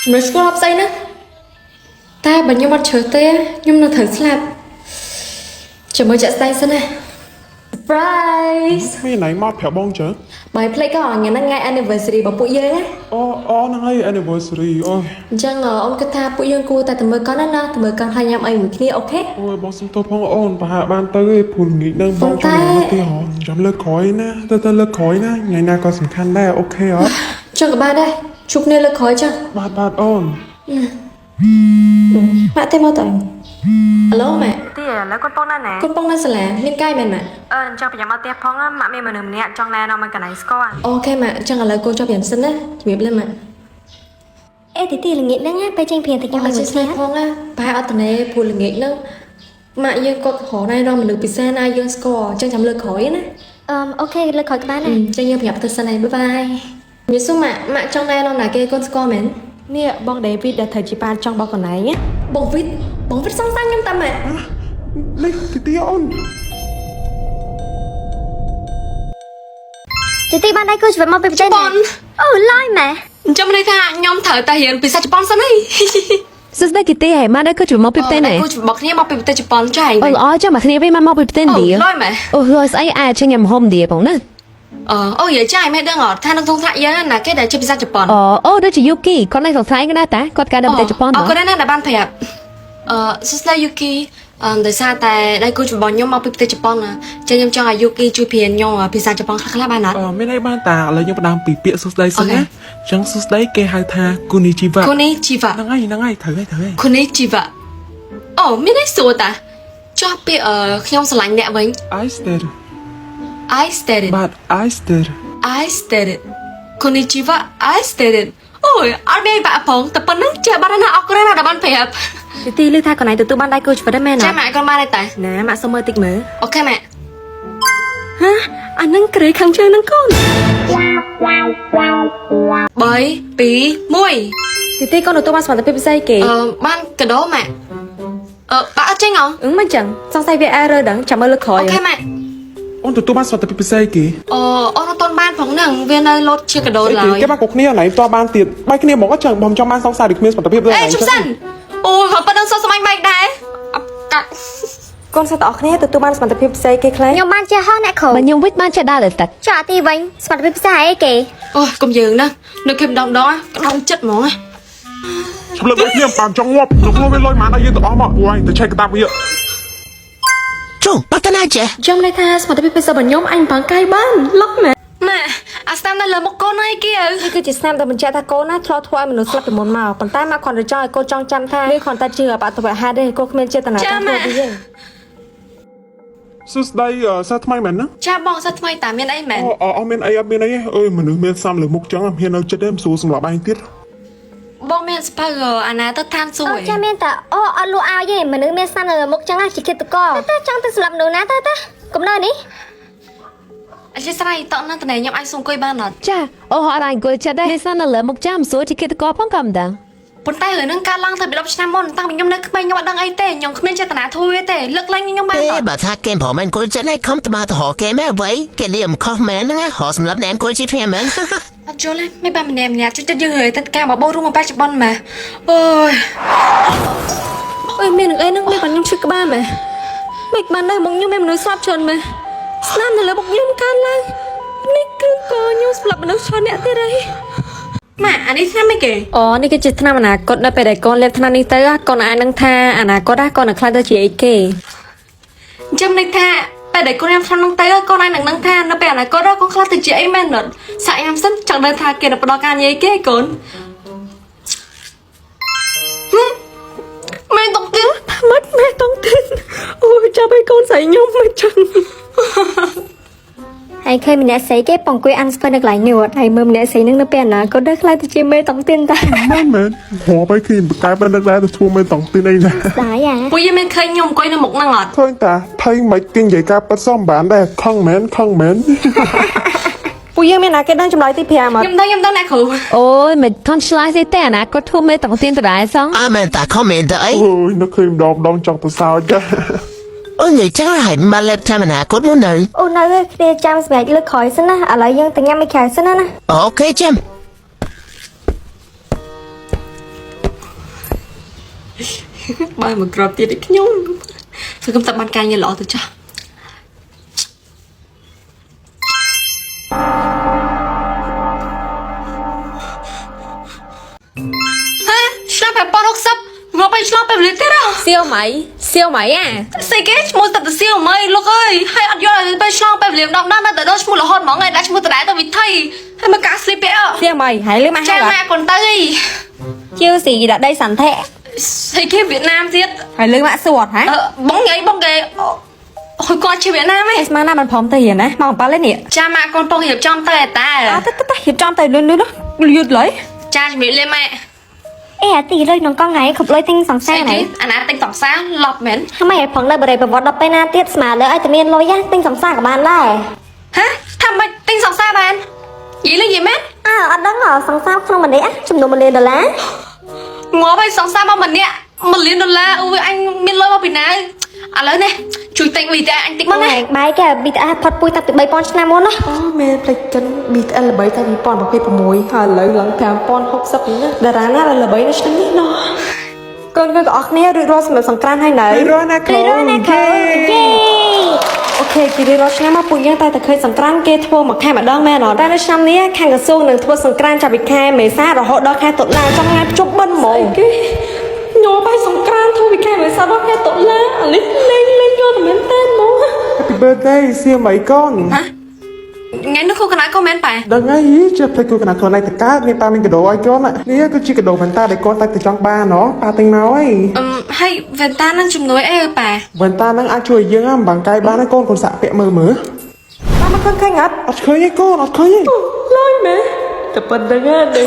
Chúng nó school học say nữa. Ta bật nhau mặt trời tê, nhưng nó thử slap. Chờ mới chạy say xin này. Surprise! មានណៃមកប្រាប់បងចឹង Bài play có hỏi ngày ngày anniversary bảo bụi dơi á. អូហ្នឹងហើយ anniversary អូយ Chẳng ngờ ông cứ tha bụi dương cô ta từ mới có nó từ mới con hai nhâm anh một kia ok. អូយបងសុំទោសផងអូនប្រហែលបានទៅឯព្រោះល្ងាចនឹងបងចង់ទៅទីហោចាំលើកក្រោយណាទៅលើកក្រោយណាថ្ងៃណាក៏សំខាន់ដែរអូខេអត់ Cho các bạn đây, chụp nên lực khói chưa? បាទអូន Mẹ thêm mau tận. Alo mẹ, ទីឥឡូវកូនបងណាស់ណា con bông đang sờ lẻ, miên cay mẹ mẹ. ចង់ប្រចាំមកផ្ទះផងម៉ាក់មានមនុស្សម្នាក់ចង់ណែនាំឲ្យកន្លែងស្គាល់ Ok mẹ, chẳng là lời cô cho biển sân á, chỉ biết lên mẹ. អេទីទីល្ងាចហ្នឹងណាពេលចេញព្រានទៅខ្ញុំ Bà មក chỉ មួយ say គ្នា phong á, bà ở tận này phù lực nghị nữa. Mẹ dương có khổ này đâu mà được bị xe này dương score, chẳng chấm lực khói á. អូខេលើកខ້ອຍក្បាលណា Chẳng dương nhập từ sân này, bye bye. Nhớ xuống mẹ trong này đâu là cái con score mến. នេះបងដេវីតដែលធ្វើជាប៉ាចង់បោះកន្លែង Bông vít xong sang nhưng ta mẹ. នេះទីអូន ទីទីបានដៃគូជីវិតមកពីប្រទេសណាអូឡយម៉ែ Trong đây tha nhóm thở ta hiện bị sao Japan sân ấy. សួស្តីគីទីហើយមកដល់គឺមកពីផ្ទៃណែ Cô bọcគ្នាមកពីប្រទេសជប៉ុនចាស់ អូល្អចាំមកគ្នាវិញមកពីផ្ទៃឌី លយមែ អូហើយស្អីអាចញ៉ាំហុំឌីផងណា អូយចាស់មែដឹងអត់ថានឹងទងថ្នាក់យើងណាគេដែលជាភាសាជប៉ុន អូដូចជាយូគីគាត់នៅសង្ស័យក៏ដែរតាគាត់ការនៅប្រទេសជប៉ុន គាត់នៅដែលបានប្រាប់សួស្តីយូគីដោយសារតែដៃគូរបស់ខ្ញុំមកពីប្រទេសជប៉ុនចាខ្ញុំចង់ឲ្យយូគីជួយព្រានខ្ញុំភាសាជប៉ុនខ្លះៗបានអត់ មានអីបានតាឥឡូវខ្ញុំផ្ដើមពីពាក្យសួស្ដីសិនណាចឹងសួស្ដីគេហៅថាគូនីជីវៈ គូនីជីវៈ ហ្នឹងហើយត្រូវហើយ គូនីជីវៈអូមានអីសួរតាចុះពាក្យខ្ញុំស្រឡាញ់អ្នកវិញ I stay I stated បាទ I stay I stated គូនីជីវៈ I stated អូយអត់មានបាក់ផងតែប៉ុណ្ណឹងចេះបានណាអរគុណណាស់ដែលបានប្រាប់ ទីទីឮថាកន្លែងទទួលបានដៃគូជីវិតដែរមែន ចាម៉ាក់គាត់បានតែ ណាម៉ាក់សុំមើលតិចមើល អូខេម៉ាក់ ហ៎អានឹងក្រេខាងជើងនឹងកូន 3 2 1 ទីទីកូនទទួលបានសមត្ថភាពពិសេសគេ បានកដោម៉ាក់បាក់អត់ចេញហ៎ មិនចឹងសង្ស័យវាអែរដឹងចាំមើលលើក្រោយ អូខេម៉ាក់ អូនទទួលបានសុខភាពពិសេសគេ អូនអត់ទាន់បានផងហ្នឹងវានៅលោតជាកដោឡើយ គេបានគ្រប់គ្នាណៃតបានទៀតបែកគ្នាមកអត់ចឹងបងចង់បានសង្សារដូចគ្នាសុខភាពដែរ អេជុំសិនអូយគាត់ប៉ុណ្ណឹងសោះសម្បាញ់បែកដែរអបកាក់ កូនសិស្សទាំងអស់គ្នាទទួលបានសមត្ថភាពពិសេសគេខ្លះ ខ្ញុំបានចេះហោះអ្នកគ្រូ បើខ្ញុំវិញបានចេះដើរលើទឹក ចុះអាទីវិញសមត្ថភាពពិសេសអីគេ អូយកុំយើងណានៅគេម្ដងក្តងចិត្តហ្មង ឆ្លឹកដូចគ្នាបានចង់ងាប់ខ្ញុំវាលុយម៉ានឲ្យយើងទាំងអស់មកព្រោះឯងទៅឆែកកតាបវា ជុំបាត់ណាចេះ ចាំន័យថាសមត្ថភាពពិសេសរបស់ខ្ញុំអញបាំងកាយបានលុកម៉ាអាស្តាមនៅលើមុខកូនហើយគេ នេះគឺជាស្នាមដែលបញ្ជាក់ថាកូនណាធ្លាប់ធ្វើឲ្យមនុស្សស្លាប់ពីមុនមកប៉ុន្តែមកគ្រាន់តែចង់ឲ្យកូនចងចាំថាវាគ្រាន់តែជាអបអត្តវហេតុទេកូនគ្មានចេតនាចង់ធ្វើពីយើង សួស្ដីសិស្សថ្មីមែនណា ចាបងសិស្សថ្មីតាមានអីមែន អត់មានអីអើយមនុស្សមានសំលើមុខចឹងអត់មាននៅចិត្តទេមិនសួរសម្រាប់ឯងទៀត បងមានស្ពៅអាណាទៅតាមសួ អូ យ ចាមានតែអូអត់លក់ឲ្យទេមនុស្សមានស្នាមនៅមុខចឹងជាគិតតកតែចង់ទៅស្លាប់មនុស្សណាទៅកុំនៅនេះ អធិស្ឋានតនឹងតនេះខ្ញុំអាចសុំអង្គុយបានអត់ ចាអូអត់អង្គុយចិត្តដែរនេះសិននៅលើមុខចាំសួរជាគិតកផងកំដឹង ប៉ុន្តែរឿងនឹងកើតឡើងទៅពី10ឆ្នាំមុនតាំងពីខ្ញុំនៅក្មេងខ្ញុំអត់ដឹងអីទេខ្ញុំគ្មានចេតនាធ្វើទេលើកលែងខ្ញុំបានអត់ បើថាគេប្រហែលគួរចិត្តឲ្យខំទៅមកទៅហៅគេមែនអ្វីគេលៀមខុសមែនហ្នឹងហៅសម្រាប់ណែមគួរជាព្រាមែន អត់យល់ទេមិនបានម្នាក់ជួយចិត្តយើងហើយតែការបបោរួមមកបច្ចុប្បន្នម៉ែអូយ អើយមាននឹងអីហ្នឹងមានបងខ្ញុំឈឺក្បាលម៉ែមិនបាននៅមកខ្ញុំមានមនុស្សស្លាប់ច្រើនម៉ែស្នាមនៅលើមុខខ្ញុំកើនឡើងនេះគឺកូនខ្ញុំស្លាប់មនុស្សច្រើនអ្នកទៀតហើយ ម៉ាអានេះឆ្នាំអីគេ អូនេះគឺជាថ្នាំអនាគតនៅពេលដែលកូនលេបថ្នាំនេះទៅកូនអាចនឹងថាអនាគតកូននឹងខ្លាចទៅជាអីគេ អញ្ចឹងន័យថាពេលដែលកូនញ៉ាំឆ្នាំនឹងទៅកូនអាចនឹងថានៅពេលអនាគតកូនខ្លាចទៅជាអីមែនអត់សាក់ញ៉ាំសិនចង់ដឹងថាគេនឹងផ្ដល់ការនិយាយគេកូនម៉ែតុកទៀត មិនម៉ែតង់ទៀតអូចាប់ឲ្យកូនស្រីខ្ញុំមិនចឹង ហើយឃើញម្នាក់ស្រីគេពអង្គុយអានស្ពើនៅកន្លែងនេះអត់ហើយមើលម្នាក់ស្រីហ្នឹងនៅពេលអនាគតដែរខ្លាចទៅជាមេតង់ទៀនតែ មែនមែនហៅไปគឺបកែប៉ុណ្្នឹងដែរទៅធ្វើមិនតង់ទីនេះណា ស្ដាយអា ពួកយើងមានឃើញខ្ញុំអង្គុយនៅមុខហ្នឹងអត់ ឃើញតាថៃមិនគេនិយាយការប៉ັດសមបានដែរខឹងមែន ពួកយើងមានណាគេដឹងចម្លើយទី5អត់ ខ្ញុំដឹងអ្នកគ្រូ អូយមិនថន់ឆ្លើយទេតែអនាគតធូរមេតង់ទៀនដដែលសង អើមែនតាខំមែនទៅអី អូយនឹកឃើញម្ដងចង់ទៅសើចចា អូនិយាយចឹងហើយមកលេបតាមអនាគតមុននៅ អូនៅគ្នាចាំសម្រាប់លើកក្រោយសិនណាឥឡូវយើងទៅញ៉ាំមីក្រៅសិនណា អូខេចាំ អ Bài mà grab tiền để nhung. Phải không tập ban cai như lọ từ cho. Hả? Sao phải bao đốc sắp? Ngó bay sao phải lấy thế đâu? Siêu máy à? Xây cái mua tập siêu máy lúc ơi. Hay ăn vô là bay sao phải lấy đọc đang tại đó mua là hot món ngày đã mua từ đáy tao bị thay. Hay mà cá sleep bẻ. Siêu mày, hãy lấy mà hai Cha bạn. mẹ còn tây. Chiêu gì đã đây sẵn thẹ. Xây cái Việt Nam giết. Hãy lấy mã sụt hả? Bóng ghế. Hồi con chơi Việt Nam ấy. Mà mình phóng tiền á, mà ba lấy nè. Cha mẹ con phong hiệp trong tay ta. À, ta hiệp trong tay luôn đó. Lượt lấy. Cha chuẩn bị lên mẹ. Ê tỷ lơi nó con ngày khập lơi tinh sẵn Xây sang cái này. anh á tinh tổng sáng lọp mến.ทำไมผงเลยบริบทดอกไปหน้าเตี้ยสมาเลยไอ้ตะเมียนลอยยะติ้งสองซ่ากับบ้านได้ Hả? Thằng mày tinh sòng xa bạn? Vậy là gì mét? อ้าวอันนั้นเหรอสองซ่าក្នុងម្នាក់ជំនុំម្លានដុល្លារ Ngó bay sòng xa bao mình nè. Một liên đô la ui anh miên lôi bao bình nào. À lớn nè. Chui tinh vì ta anh tích មក mất ឯ nè. ងបែកគេប៊ីតអាផុតពុយតាប់ពី3000ឆ្នាំមុនណា អូមែនផ្លេចកិន BTL ល្បីតែ2026ហើយឥឡូវឡើង5060ណាតារាណាដែលល្បីនៅឆ្នាំនេះណោះកូនៗទាំងអស់គ្នារួចរាល់សម្រាប់សង្ក្រាន្តហើយនៅ đi rồi nè រីរណាខើយេ អូខេគេរៀបរាប់ឆ្នាំមកពួកយើងតែឃើញសង្ក្រាន្តគេធ្វើមួយខែម្ដងមែនអត់តែនៅឆ្នាំនេះខាងក្រសួងនឹងធ្វើសង្ក្រាន្តចាប់ពីខែមេសារហូតដល់ខែតុលាtrongថ្ងៃភ្ជុំបិណ្ឌហ្មងគេញោមបាយសង្ក្រាន្តធ្វើពីខែមេសាដល់ខែតុលាអានេះលេងយកតែមែនតើហ្មង happy birthday siêu mấy con Hả? Nghe nước khô cái nãy comment bà. đừng ấy chưa thấy cô cái nào con này tất cả nên ta mình cái đồ ai con ạ nè cứ chỉ cái đồ phần ta để con ta từ trong ba nó ba tình nói Hay về ta đang chùm nối ê bà. phần ta đang ăn chuối dương á bằng cái ba nó con còn xạ vẹ mờ mờ តាមមកឃើញអត់ ọt khơi ấy con ọt khơi ấy លុយមែនតែប៉ុណ្្នឹងទេ